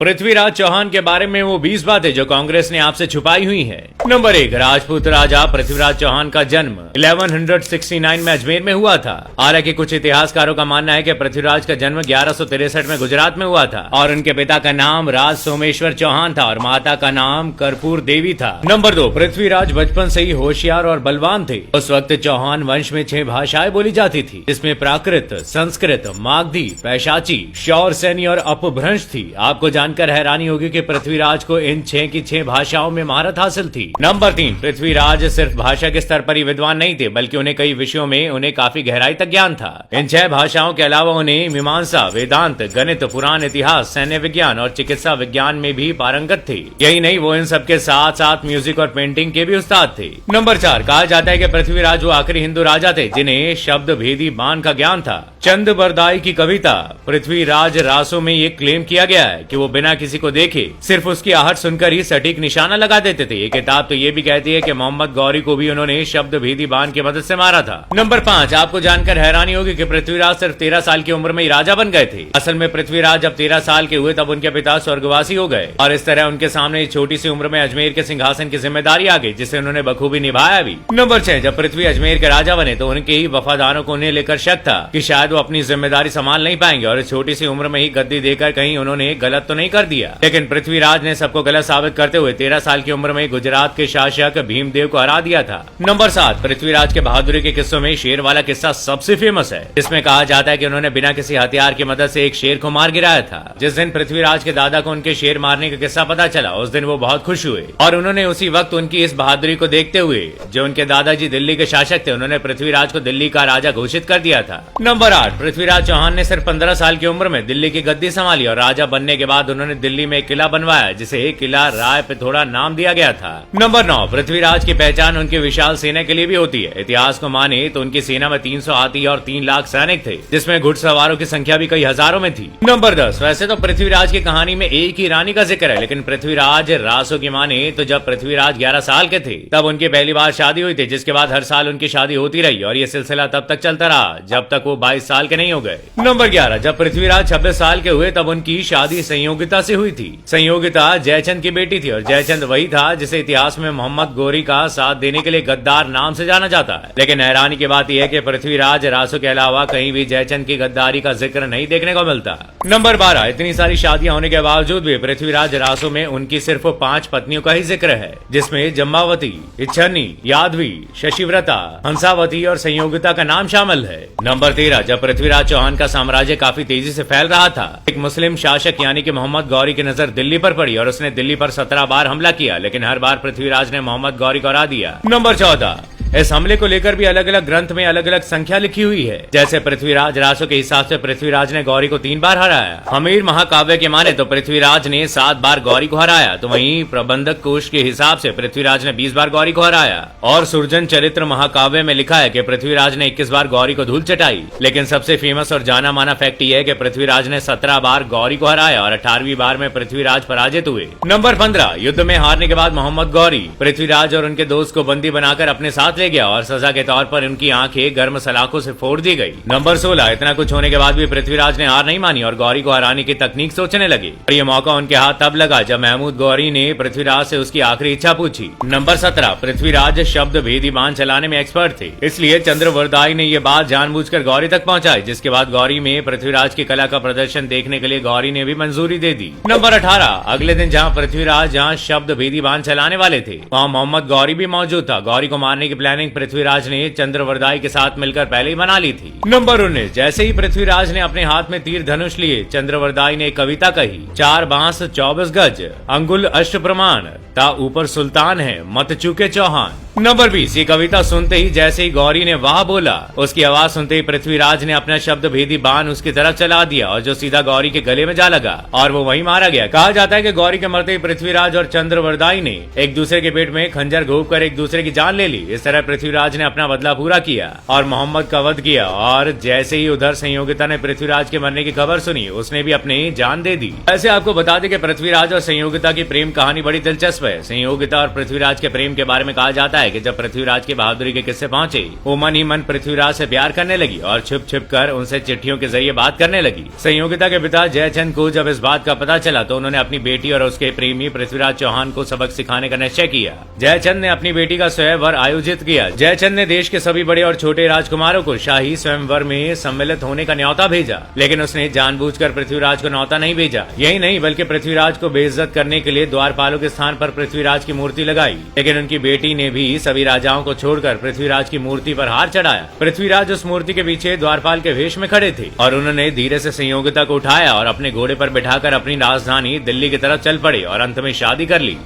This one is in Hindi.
पृथ्वीराज चौहान के बारे में वो 20 बातें जो कांग्रेस ने आपसे छुपाई हुई है। नंबर 1, राजपूत राजा पृथ्वीराज चौहान का जन्म 1169 में अजमेर में हुआ था। हालांकि कुछ इतिहासकारों का मानना है कि पृथ्वीराज का जन्म 1163 में गुजरात में हुआ था और उनके पिता का नाम राज सोमेश्वर चौहान था और माता का नाम कर्पूर देवी था। नंबर 2, पृथ्वीराज बचपन से ही होशियार और बलवान थे। उस वक्त चौहान वंश में 6 भाषाएं बोली जाती थी, जिसमें प्राकृत, संस्कृत, मागधी, पैशाची, शौर सैनी और अपभ्रंश थी। आपको जानकर हैरानी होगी कि पृथ्वीराज को इन 6 की 6 भाषाओं में महारत हासिल थी। नंबर 3, पृथ्वीराज सिर्फ भाषा के स्तर पर ही विद्वान नहीं थे, बल्कि उन्हें कई विषयों में उन्हें काफी गहराई तक ज्ञान था। इन 6 भाषाओं के अलावा उन्हें मीमांसा, वेदांत, गणित, पुराण इतिहास, सैन्य विज्ञान और चिकित्सा विज्ञान में भी पारंगत थे। यही नहीं, वो इन सबके साथ साथ म्यूजिक और पेंटिंग के भी उस्ताद थे। नंबर 4, कहा जाता है कि पृथ्वीराज वो आखिरी हिंदू राजा थे जिन्हें शब्द भेदी बाण का ज्ञान था। चंद बरदाई की कविता पृथ्वीराज रासो में ये क्लेम किया गया है कि वो बिना किसी को देखे सिर्फ उसकी आहट सुनकर ही सटीक निशाना लगा देते थे। ये किताब तो ये भी कहती है कि मोहम्मद गौरी को भी उन्होंने शब्द भेदी बाण की मदद से मारा था। नंबर 5, आपको जानकर हैरानी होगी कि पृथ्वीराज सिर्फ 13 साल की उम्र में ही राजा बन गए थे। असल में पृथ्वीराज जब 13 साल के हुए तब उनके पिता स्वर्गवासी हो गए और इस तरह उनके सामने छोटी सी उम्र में अजमेर के सिंहासन की जिम्मेदारी आ गई, जिसे उन्होंने बखूबी निभाया भी। नंबर 6, जब पृथ्वी अजमेर के राजा बने तो उनके ही वफादारों को उन्हें लेकर शक था कि शायद वो अपनी जिम्मेदारी संभाल नहीं पाएंगे और इस छोटी सी उम्र में ही गद्दी देकर कहीं उन्होंने गलत तो नहीं कर दिया। लेकिन पृथ्वीराज ने सबको गलत साबित करते हुए 13 साल की उम्र में गुजरात के शासक भीमदेव को हरा दिया था। नंबर 7, पृथ्वीराज के बहादुरी के किस्सों में शेर वाला किस्सा सबसे फेमस है, जिसमें कहा जाता है कि उन्होंने बिना किसी हथियार की मदद से एक शेर को मार गिराया था। जिस दिन पृथ्वीराज के दादा को उनके शेर मारने का किस्सा पता चला, उस दिन वो बहुत खुश हुए और उन्होंने उसी वक्त उनकी इस बहादुरी को देखते हुए, जो उनके दादाजी दिल्ली के शासक थे, उन्होंने पृथ्वीराज को दिल्ली का राजा घोषित कर दिया था। नंबर 8, पृथ्वीराज चौहान ने सिर्फ 15 साल की उम्र में दिल्ली की गद्दी संभाली और राजा बनने के बाद उन्होंने दिल्ली में एक किला बनवाया, जिसे किला राय पिथौरा नाम दिया गया था। नंबर 9, पृथ्वीराज की पहचान उनकी विशाल सेना के लिए भी होती है। इतिहास को माने तो उनकी सेना में 300 हाथी और 3 लाख सैनिक थे, जिसमें घुड़सवारों की संख्या भी कई हजारों में थी। नंबर 10, वैसे तो पृथ्वीराज की कहानी में एक ही रानी का जिक्र है, लेकिन पृथ्वीराज रासो की माने तो जब पृथ्वीराज 11 साल के थे तब उनकी पहली बार शादी हुई थी, जिसके बाद हर साल उनकी शादी होती रही और ये सिलसिला तब तक चलता रहा जब तक वो 22 साल के नहीं हो गए। नंबर 11, जब पृथ्वीराज 26 साल के हुए तब उनकी शादी संयोगिता से हुई थी। संयोगिता जयचंद की बेटी थी और जयचंद वही था जिसे इतिहास में मोहम्मद गौरी का साथ देने के लिए गद्दार नाम से जाना जाता है। लेकिन हैरानी की बात यह है कि पृथ्वीराज रासो के अलावा कहीं भी जयचंद की गद्दारी का जिक्र नहीं देखने को मिलता। नंबर 12, इतनी सारी शादियां होने के बावजूद भी पृथ्वीराज रासो में उनकी सिर्फ 5 पत्नियों का ही जिक्र है, जिसमें जम्बावती, इच्छनी, यादवी, शशिव्रता, हंसावती और संयोगिता का नाम शामिल है। नंबर 13, जब पृथ्वीराज चौहान का साम्राज्य काफी तेजी से फैल रहा था, एक मुस्लिम शासक यानी कि मोहम्मद गौरी की नजर दिल्ली पर पड़ी और उसने दिल्ली पर 17 बार हमला किया, लेकिन हर बार पृथ्वीराज ने मोहम्मद गौरी को हरा दिया। नंबर 14, इस हमले को लेकर भी अलग अलग ग्रंथ में अलग अलग संख्या लिखी हुई है। जैसे पृथ्वीराज रासो के हिसाब से पृथ्वीराज ने गौरी को 3 बार हराया। हमीर महाकाव्य के माने तो पृथ्वीराज ने 7 बार गौरी को हराया, तो वहीं प्रबंधक कोश के हिसाब से पृथ्वीराज ने 20 बार गौरी को हराया। और सुरजन चरित्र महाकाव्य में लिखा है कि पृथ्वीराज ने 21 बार गौरी को धूल चटाई। लेकिन सबसे फेमस और जाना माना फैक्ट यह है कि पृथ्वीराज ने 17 बार गौरी को हराया और 18वीं बार में पृथ्वीराज पराजित हुए। नंबर 15, युद्ध में हारने के बाद मोहम्मद गौरी पृथ्वीराज और उनके दोस्त को बंदी बनाकर अपने साथ ले गया और सजा के तौर पर उनकी आंखें गर्म सलाखों से फोड़ दी गई। नंबर 16, इतना कुछ होने के बाद भी पृथ्वीराज ने हार नहीं मानी और गौरी को हराने की तकनीक सोचने लगे और ये मौका उनके हाथ तब लगा जब महमूद गौरी ने पृथ्वीराज से उसकी आखिरी इच्छा पूछी। नंबर 17, पृथ्वीराज शब्द भेदी बाण चलाने में एक्सपर्ट थे, इसलिए चंद्रवरदाई ने ये बात जानबूझकर गौरी तक पहुंचाई, जिसके बाद गौरी में पृथ्वीराज की कला का प्रदर्शन देखने के लिए गौरी ने भी मंजूरी दे दी। नंबर 18, अगले दिन जहाँ पृथ्वीराज जहाँ शब्द भेदी बाण चलाने वाले थे, वहाँ मोहम्मद गौरी भी मौजूद था। गौरी को मारने की प्लानिंग पृथ्वीराज ने चंद्रवरदाई के साथ मिलकर पहले ही बना ली थी। नंबर 19, जैसे ही पृथ्वीराज ने अपने हाथ में तीर धनुष लिए, चंद्रवरदाई ने एक कविता कही, 4 बांस 24 गज, अंगुल अष्ट प्रमाण, ता ऊपर सुल्तान है मत चूके चौहान। नंबर 20, ये कविता सुनते ही जैसे ही गौरी ने वाह बोला, उसकी आवाज सुनते ही पृथ्वीराज ने अपना शब्द भेदी बाण उसकी तरफ चला दिया और जो सीधा गौरी के गले में जा लगा और वो वहीं मारा गया। कहा जाता है कि गौरी के मरते ही पृथ्वीराज और चंद्रवरदाई ने एक दूसरे के पेट में खंजर घोंपकर एक दूसरे की जान ले ली। इस तरह पृथ्वीराज ने अपना बदला पूरा किया और मोहम्मद का वध किया और जैसे ही उधर संयोगिता ने पृथ्वीराज के मरने की खबर सुनी, उसने भी अपनी जान दे दी। ऐसे आपको बता दें कि पृथ्वीराज और संयोगिता की प्रेम कहानी बड़ी दिलचस्प दिलचस्प है। संयोगिता और पृथ्वीराज के प्रेम के बारे में कहा जाता है कि जब पृथ्वीराज की बहादुरी के किस्से पहुंचे, वो मन ही मन पृथ्वीराज से प्यार करने लगी और छुप छुप कर उनसे चिट्ठियों के जरिए बात करने लगी। संयोगिता के पिता जयचंद को जब इस बात का पता चला तो उन्होंने अपनी बेटी और उसके प्रेमी पृथ्वीराज चौहान को सबक सिखाने का निश्चय किया। जयचंद ने अपनी बेटी का स्वयंवर आयोजित किया। जयचंद ने देश के सभी बड़े और छोटे राजकुमारों को शाही स्वयंवर में सम्मिलित होने का न्योता भेजा, लेकिन उसने जानबूझकर पृथ्वीराज को न्योता नहीं भेजा। यही नहीं बल्कि पृथ्वीराज को बेइज्जत करने के लिए द्वारपालों के स्थान पर पृथ्वीराज की मूर्ति लगाई। लेकिन उनकी बेटी ने भी सभी राजाओं को छोड़कर पृथ्वीराज की मूर्ति पर हार चढ़ाया। पृथ्वीराज उस मूर्ति के पीछे द्वारपाल के वेश में खड़े थे और उन्होंने धीरे से संयोगिता को उठाया और अपने घोड़े पर बिठाकर अपनी राजधानी दिल्ली की तरफ चल पड़े और अंत में शादी कर ली।